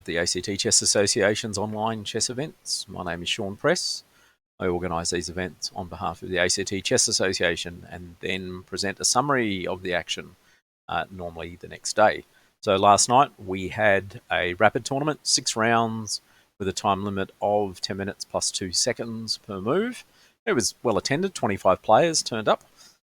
the ACT Chess Association's online chess events. My name is Sean Press. I organise these events on behalf of the ACT Chess Association and then present a summary of the action normally the next day. So last night we had a rapid tournament, 6 rounds with a time limit of 10 minutes plus 2 seconds per move. It was well attended, 25 players turned up,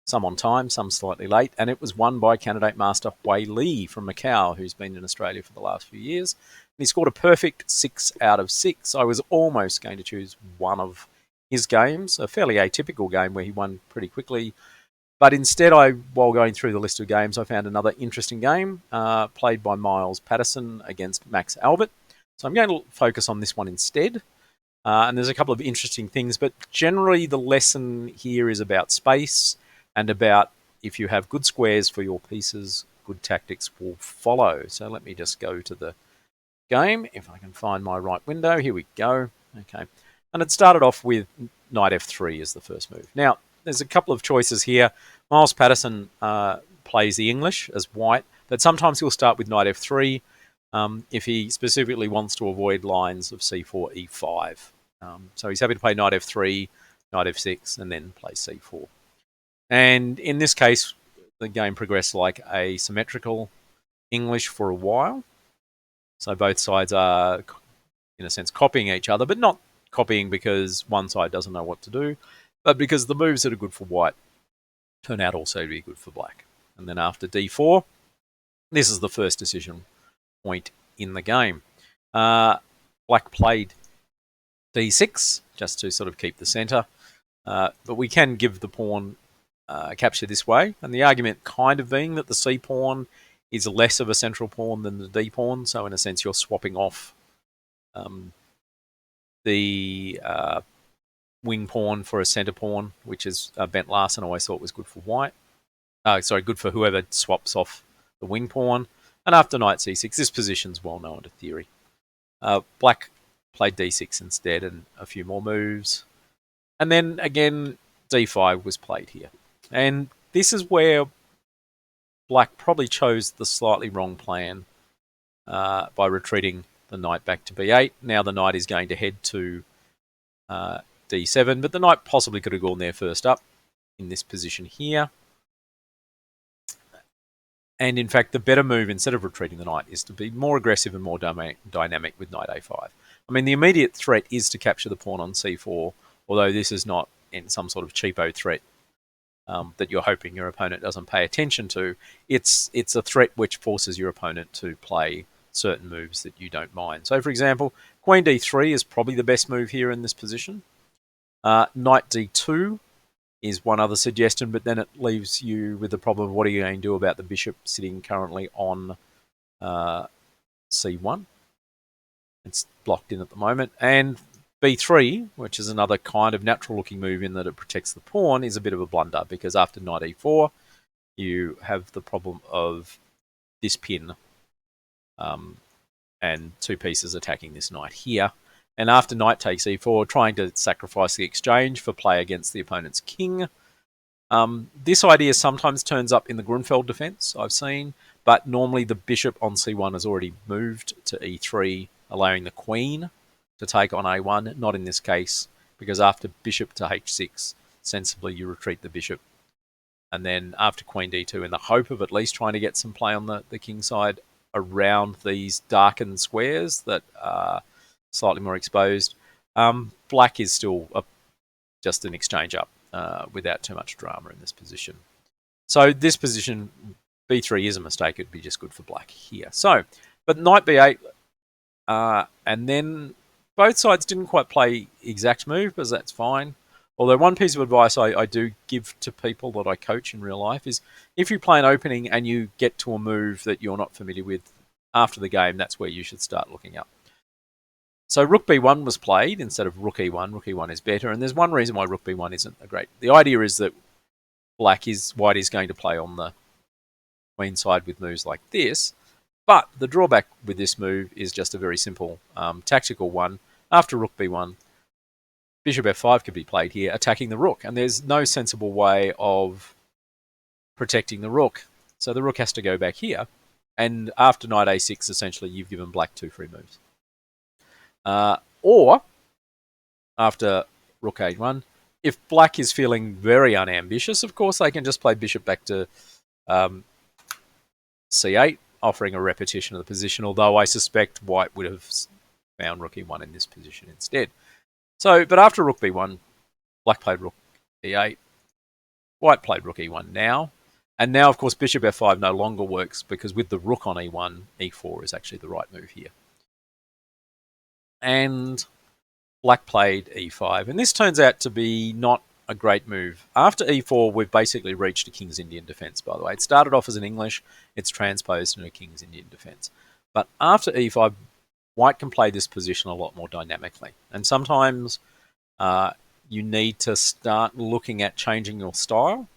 some on time, some slightly late, and it was won by candidate master Wei Li from Macau, who's been in Australia for the last few years. And he scored a perfect 6 out of 6. I was almost going to choose one of his games, a fairly atypical game where he won pretty quickly. But instead, while going through the list of games, I found another interesting game played by Miles Patterson against Max Albert. So I'm going to focus on this one instead. And there's a couple of interesting things, but generally the lesson here is about space and about if you have good squares for your pieces, good tactics will follow. So let me just go to the game, if I can find my right window. Here we go. Okay. And it started off with knight f3 as the first move. Now, there's a couple of choices here. Miles Patterson plays the English as white, but sometimes he'll start with knight f3 if he specifically wants to avoid lines of c4, e5. So he's happy to play knight f3, knight f6, and then play c4. And in this case, the game progressed like a symmetrical English for a while. So both sides are, in a sense, copying each other, but not copying because one side doesn't know what to do, but because the moves that are good for white turn out also to be good for black. And then after d4, this is the first decision point in the game. Black played d6 just to sort of keep the center, but we can give the pawn capture this way, and the argument kind of being that the c pawn is less of a central pawn than the d pawn, so in a sense you're swapping off the wing pawn for a center pawn, which is Bent Larsen always thought was good for white. Good for whoever swaps off the wing pawn. And after knight c6, this position's well known to theory. Black played d6 instead and a few more moves. And then again, d5 was played here. And this is where black probably chose the slightly wrong plan by retreating the knight back to b8. Now the knight is going to head to d7, but the knight possibly could have gone there first up in this position here. And in fact, the better move, instead of retreating the knight, is to be more aggressive and more dynamic with knight a5. I mean, the immediate threat is to capture the pawn on c4, although this is not in some sort of cheapo threat that you're hoping your opponent doesn't pay attention to. It's a threat which forces your opponent to play certain moves that you don't mind. So, for example, queen d3 is probably the best move here in this position. Knight d2 is one other suggestion, but then it leaves you with the problem of what are you going to do about the bishop sitting currently on c1. It's blocked in at the moment. And b3, which is another kind of natural-looking move in that it protects the pawn, is a bit of a blunder because after knight e4, you have the problem of this pin and two pieces attacking this knight here. And after knight takes e4, trying to sacrifice the exchange for play against the opponent's king. This idea sometimes turns up in the Grunfeld defense, I've seen, but normally the bishop on c1 has already moved to e3, allowing the queen to take on a1. Not in this case, because after bishop to h6, sensibly you retreat the bishop. And then after queen d2, in the hope of at least trying to get some play on the king side around these darkened squares that are slightly more exposed, black is still just an exchange up without too much drama in this position. So this position, b3 is a mistake. It'd be just good for black here. So, but knight b8, and then both sides didn't quite play exact move, but that's fine. Although one piece of advice I do give to people that I coach in real life is if you play an opening and you get to a move that you're not familiar with after the game, that's where you should start looking up. So rook b1 was played instead of rook e1. Rook e1 is better, and there's one reason why rook b1 isn't a great... The idea is that white is going to play on the queen side with moves like this, but the drawback with this move is just a very simple tactical one. After rook b1, bishop f5 could be played here, attacking the rook, and there's no sensible way of protecting the rook. So the rook has to go back here, and after knight a6, essentially, you've given black two free moves. Or after rook a1, if black is feeling very unambitious, of course, they can just play bishop back to c8, offering a repetition of the position, although I suspect white would have found rook e1 in this position instead. So, but after rook b1, black played rook e8, white played rook e1 now. And now, of course, bishop f5 no longer works because with the rook on e1, e4 is actually the right move here. And black played e5. And this turns out to be not a great move. After e4, we've basically reached a King's Indian defense, by the way. It started off as an English, it's transposed into a King's Indian defense. But after e5, white can play this position a lot more dynamically. And sometimes you need to start looking at changing your style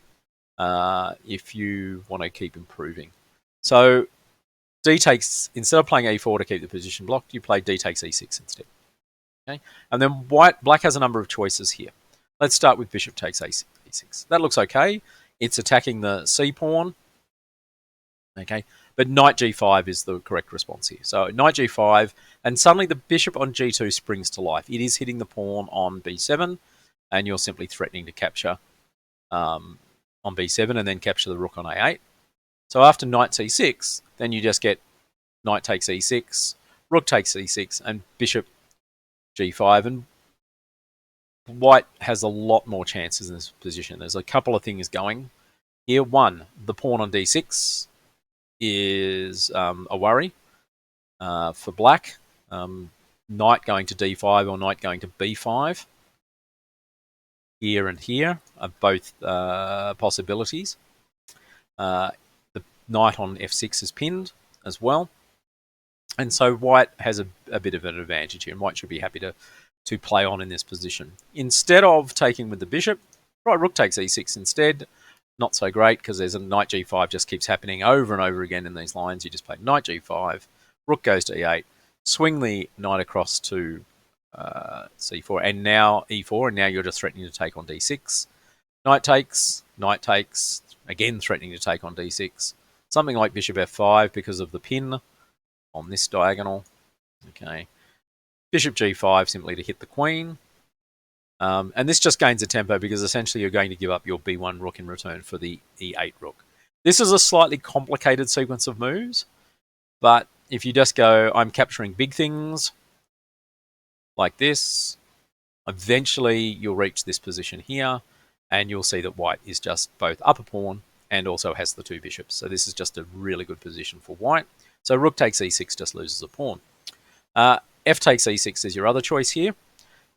if you want to keep improving. So d takes, instead of playing e4 to keep the position blocked, you play d takes e6 instead. Okay, and then black has a number of choices here. Let's start with bishop takes e6. That looks okay. It's attacking the c pawn. Okay, but knight g5 is the correct response here. So knight g5, and suddenly the bishop on g2 springs to life. It is hitting the pawn on b7, and you're simply threatening to capture on b7 and then capture the rook on a8. So after knight c6, then you just get knight takes e6, rook takes e6, and bishop g5. And white has a lot more chances in this position. There's a couple of things going here. One, the pawn on d6 is a worry for black. Knight going to d5 or knight going to b5 here and here are both possibilities. The knight on f6 is pinned as well. And so white has a bit of an advantage here, and white should be happy to play on in this position. Instead of taking with the bishop, right, rook takes e6 instead. Not so great because there's a knight g5 just keeps happening over and over again in these lines. You just play knight g5, rook goes to e8, swing the knight across to c4, and now e4, and now you're just threatening to take on d6. Knight takes, again threatening to take on d6. Something like bishop f5 because of the pin on this diagonal. Okay, bishop g5 simply to hit the queen. And this just gains a tempo because essentially you're going to give up your b1 rook in return for the e8 rook. This is a slightly complicated sequence of moves, but if you just go, I'm capturing big things like this, eventually you'll reach this position here, and you'll see that white is just both up a pawn and also has the two bishops. So this is just a really good position for white. So rook takes e6 just loses a pawn. F takes e6 is your other choice here.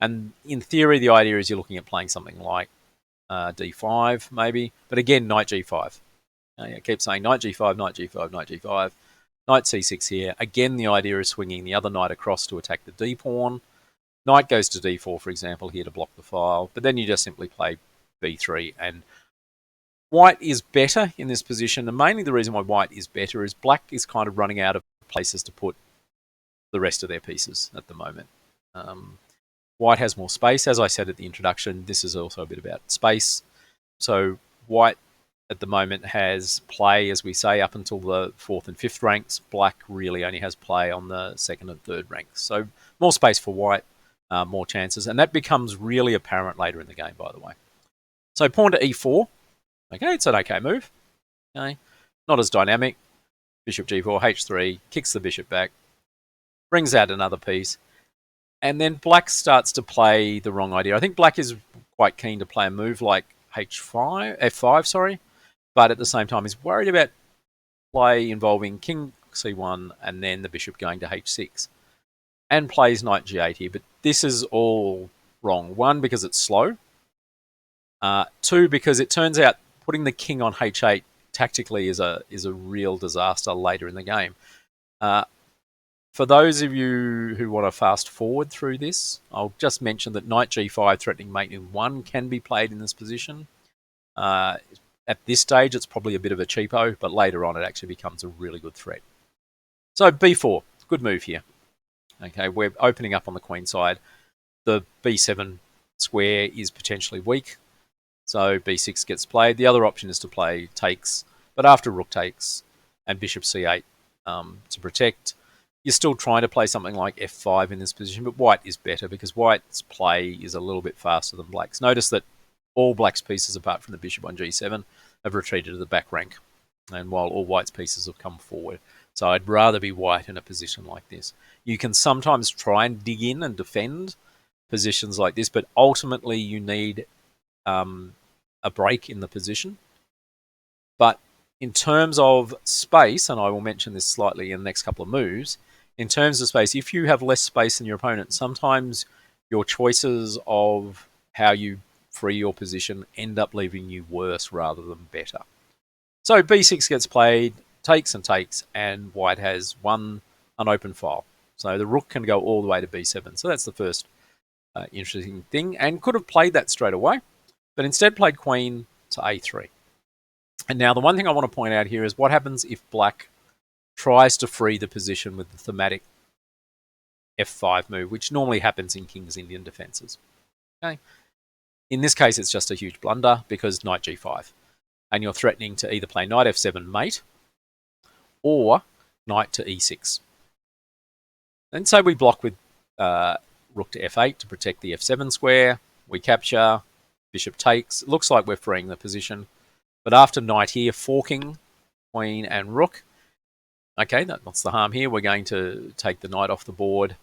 And in theory, the idea is you're looking at playing something like d5 maybe. But again, knight g5. I keep saying knight g5, knight g5, knight g5. Knight c6 here. Again, the idea is swinging the other knight across to attack the d pawn. Knight goes to d4, for example, here to block the file. But then you just simply play b3. And white is better in this position. And mainly the reason why white is better is black is kind of running out of places to put the rest of their pieces at the moment. White has more space. As I said at the introduction, this is also a bit about space. So white at the moment has play, as we say, up until the 4th and 5th ranks. Black really only has play on the 2nd and 3rd ranks. So more space for white, more chances. And that becomes really apparent later in the game, by the way. So pawn to e4. Okay, it's an okay move. Okay, not as dynamic. Bishop g4, h3, kicks the bishop back, brings out another piece. And then black starts to play the wrong idea. I think black is quite keen to play a move like f5, but at the same time is worried about play involving king c1 and then the bishop going to h6. And plays knight g8 here, but this is all wrong. One, because it's slow. Two, because it turns out putting the king on h8 tactically is a real disaster later in the game. For those of you who want to fast forward through this, I'll just mention that knight g5 threatening mate in 1 can be played in this position. At this stage, it's probably a bit of a cheapo, but later on it actually becomes a really good threat. So b4, good move here. Okay, we're opening up on the queen side. The b7 square is potentially weak, so b6 gets played. The other option is to play takes, but after rook takes and bishop c8 to protect, You're still trying to play something like f5 in this position, but white is better because white's play is a little bit faster than black's. Notice that all black's pieces, apart from the bishop on g7, have retreated to the back rank, and while all white's pieces have come forward. So I'd rather be white in a position like this. You can sometimes try and dig in and defend positions like this, but ultimately you need a break in the position. But in terms of space, and I will mention this slightly in the next couple of moves, in terms of space, if you have less space than your opponent, sometimes your choices of how you free your position end up leaving you worse rather than better. So b6 gets played, takes and takes, and white has an open file. So the rook can go all the way to b7. So that's the first interesting thing, and could have played that straight away, but instead played queen to a3. And now the one thing I want to point out here is what happens if black tries to free the position with the thematic f5 move, which normally happens in King's Indian defenses. Okay. In this case, it's just a huge blunder because knight g5. And you're threatening to either play knight f7 mate or knight to e6. And so we block with rook to f8 to protect the f7 square. We capture, bishop takes. It looks like we're freeing the position. But after knight here, forking queen and rook. Okay, what's the harm here? We're going to take the knight off the board.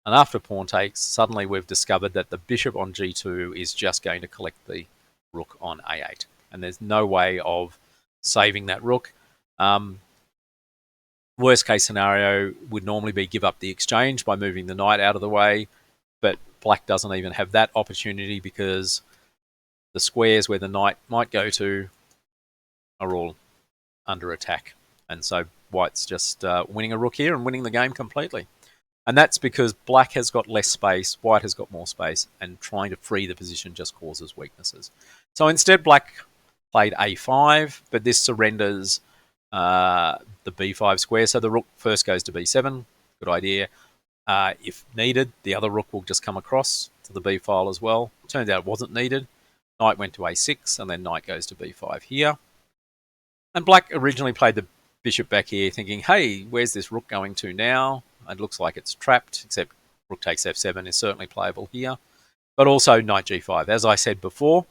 And after pawn takes, suddenly we've discovered that the bishop on g2 is just going to collect the rook on a8. And there's no way of saving that rook. Worst case scenario would normally be give up the exchange by moving the knight out of the way. But black doesn't even have that opportunity because the squares where the knight might go to are all under attack. And so white's just winning a rook here and winning the game completely. And that's because black has got less space, white has got more space, and trying to free the position just causes weaknesses. So instead, black played a5, but this surrenders the b5 square. So the rook first goes to b7. Good idea. If needed, the other rook will just come across to the b file as well. Turns out it wasn't needed. Knight went to a6, and then knight goes to b5 here. And black originally played the bishop back here thinking, hey, where's this rook going to now? It looks like it's trapped, except rook takes f7 is certainly playable here. But also knight g5. As I said before,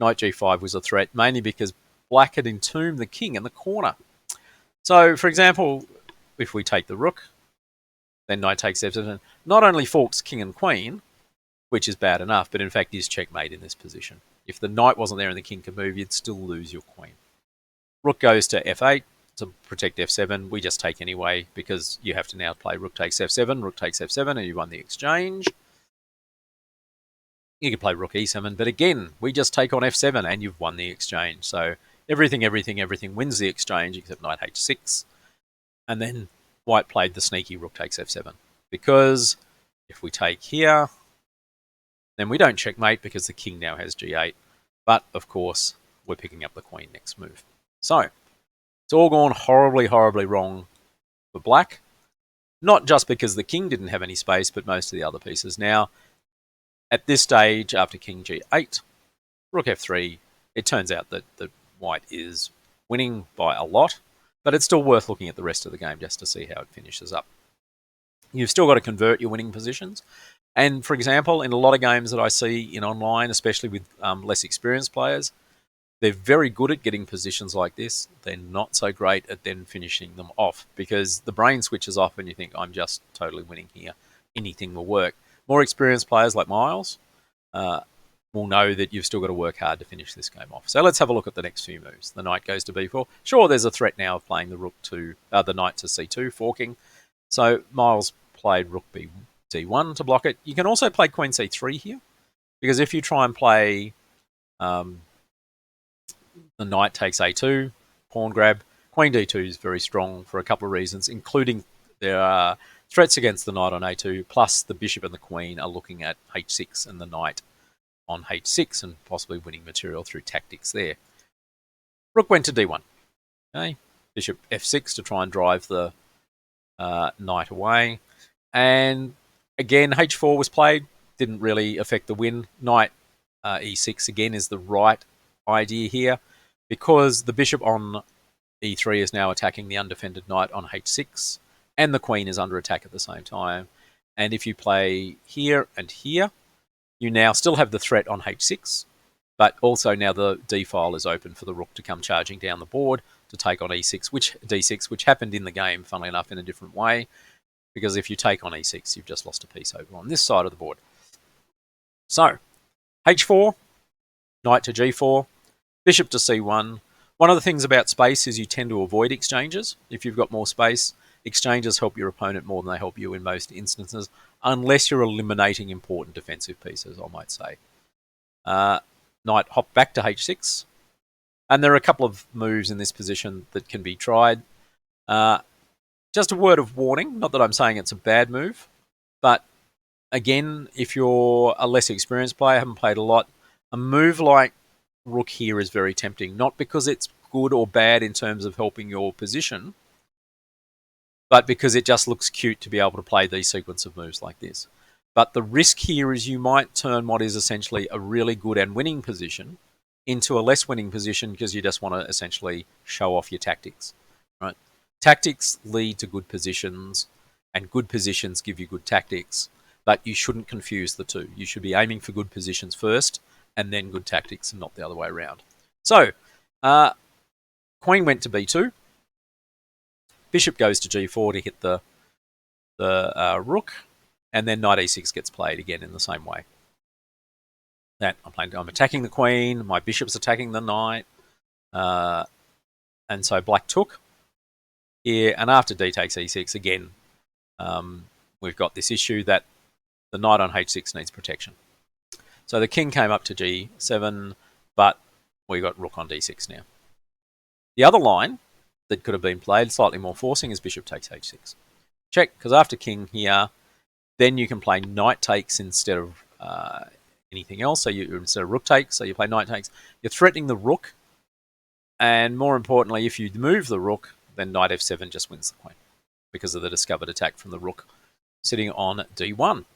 knight g5 was a threat, mainly because black had entombed the king in the corner. So, for example, if we take the rook, then knight takes f7, not only forks king and queen, which is bad enough, but in fact is checkmate in this position. If the knight wasn't there and the king could move, you'd still lose your queen. Rook goes to f8 to protect f7. We just take anyway because you have to now play rook takes f7, rook takes f7, and you won the exchange. You could play rook e7, but again, we just take on f7 and you've won the exchange. So everything wins the exchange except knight h6. And then white played the sneaky rook takes f7 because if we take here, then we don't checkmate because the king now has g8. But of course, we're picking up the queen next move. So it's all gone horribly, horribly wrong for black. Not just because the king didn't have any space, but most of the other pieces. Now, at this stage, after king g8, rook f3, it turns out that white is winning by a lot, but it's still worth looking at the rest of the game just to see how it finishes up. You've still got to convert your winning positions. And for example, in a lot of games that I see in online, especially with less experienced players, they're very good at getting positions like this. They're not so great at then finishing them off because the brain switches off and you think, I'm just totally winning here. Anything will work. More experienced players like Miles will know that you've still got to work hard to finish this game off. So let's have a look at the next few moves. The knight goes to b4. Sure, there's a threat now of playing the rook to the knight to c2, forking. So Miles played rook d1 to block it. You can also play queen c3 here because if you try and play the knight takes a2, pawn grab. Queen d2 is very strong for a couple of reasons, including there are threats against the knight on a2, plus the bishop and the queen are looking at h6 and the knight on h6 and possibly winning material through tactics there. Rook went to d1. Okay, bishop f6 to try and drive the knight away. And again, h4 was played, didn't really affect the win. Knight e6 again is the right idea here because the bishop on e3 is now attacking the undefended knight on h6 and the queen is under attack at the same time. And if you play here and here, you now still have the threat on h6, but also now the d-file is open for the rook to come charging down the board to take on e6, d6, which happened in the game, funnily enough, in a different way, because if you take on e6, you've just lost a piece over on this side of the board. So, h4, knight to g4, bishop to c1. One of the things about space is you tend to avoid exchanges. If you've got more space, exchanges help your opponent more than they help you in most instances, unless you're eliminating important defensive pieces, I might say. Knight hop back to h6. And there are a couple of moves in this position that can be tried. Just a word of warning, not that I'm saying it's a bad move, but again, if you're a less experienced player, haven't played a lot, a move like rook here is very tempting, not because it's good or bad in terms of helping your position, but because it just looks cute to be able to play these sequence of moves like this. But the risk here is you might turn what is essentially a really good and winning position into a less winning position because you just want to essentially show off your tactics, right? Tactics lead to good positions, and good positions give you good tactics, but you shouldn't confuse the two. You should be aiming for good positions first and then good tactics, and not the other way around. So, queen went to b2. Bishop goes to g4 to hit the rook, and then knight e6 gets played again in the same way. I'm attacking the queen, my bishop's attacking the knight, and so black took here, and after d takes e6, again, we've got this issue that the knight on h6 needs protection. So the king came up to g7, but we got rook on d6 now. The other line that could have been played, slightly more forcing, is bishop takes h6. Check, because after king here, then you can play knight takes instead of anything else. So instead of rook takes, so you play knight takes. You're threatening the rook, and more importantly, if you move the rook, then knight f7 just wins the queen because of the discovered attack from the rook sitting on d1.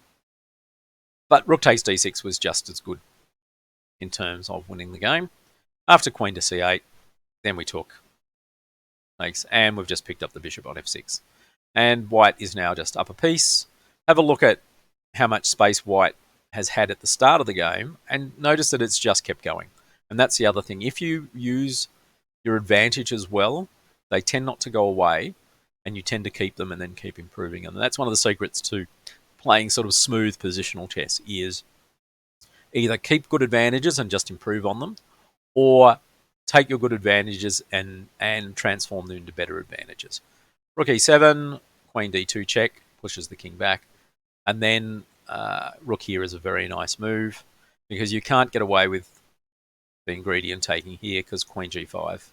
But rook takes d6 was just as good in terms of winning the game. After queen to c8, then we took takes, and we've just picked up the bishop on f6. And white is now just up a piece. Have a look at how much space white has had at the start of the game, and notice that it's just kept going. And that's the other thing. If you use your advantage as well, they tend not to go away, and you tend to keep them and then keep improving them. And that's one of the secrets to playing sort of smooth positional chess, is either keep good advantages and just improve on them, or take your good advantages and transform them into better advantages. Rook e7, queen d2 check, pushes the king back, and then rook here is a very nice move because you can't get away with being greedy and taking here because queen g5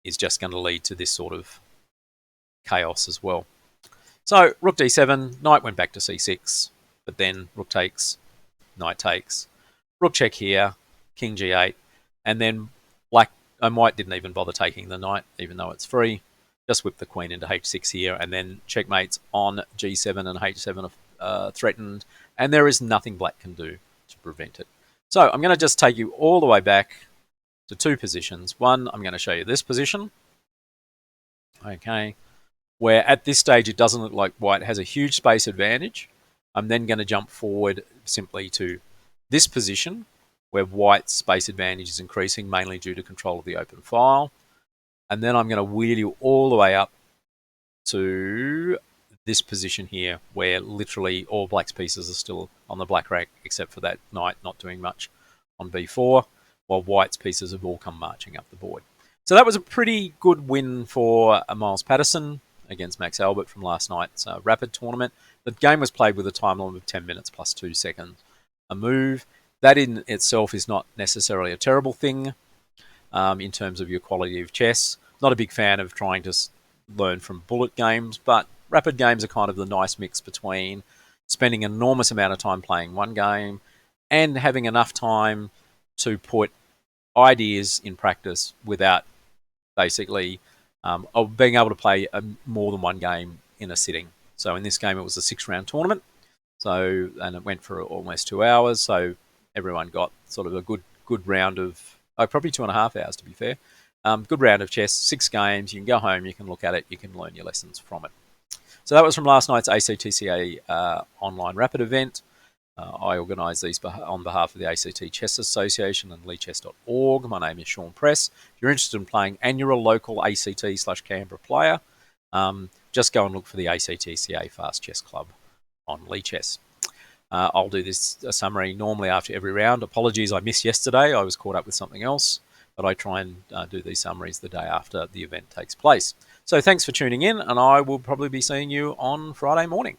is just going to lead to this sort of chaos as well. So rook d7, knight went back to c6, but then rook takes, knight takes, rook check here, king g8, and then black and white didn't even bother taking the knight, even though it's free. Just whip the queen into h6 here, and then checkmates on g7, and h7 are threatened, and there is nothing black can do to prevent it. So I'm going to just take you all the way back to two positions. One, I'm going to show you this position, okay, where at this stage it doesn't look like white has a huge space advantage. I'm then going to jump forward simply to this position, where white's space advantage is increasing, mainly due to control of the open file. And then I'm going to wheel you all the way up to this position here, where literally all black's pieces are still on the black rack, except for that knight not doing much on b4, while white's pieces have all come marching up the board. So that was a pretty good win for Miles Patterson against Max Albert from last night's Rapid tournament. The game was played with a time limit of 10 minutes plus 2 seconds a move. That in itself is not necessarily a terrible thing in terms of your quality of chess. Not a big fan of trying to learn from bullet games, but rapid games are kind of the nice mix between spending an enormous amount of time playing one game and having enough time to put ideas in practice without basically of being able to play more than one game in a sitting. So in this game, it was a 6-round tournament, and it went for almost 2 hours. So everyone got sort of a good round of probably 2.5 hours, to be fair. Good round of chess, 6 games. You can go home, you can look at it, you can learn your lessons from it. So that was from last night's ACTCA online rapid event. I organise these on behalf of the ACT Chess Association and leechess.org. My name is Sean Press. If you're interested in playing annual local ACT/Canberra player, just go and look for the ACTCA Fast Chess Club on Leechess. I'll do this summary normally after every round. Apologies, I missed yesterday. I was caught up with something else, but I try and do these summaries the day after the event takes place. So thanks for tuning in, and I will probably be seeing you on Friday morning.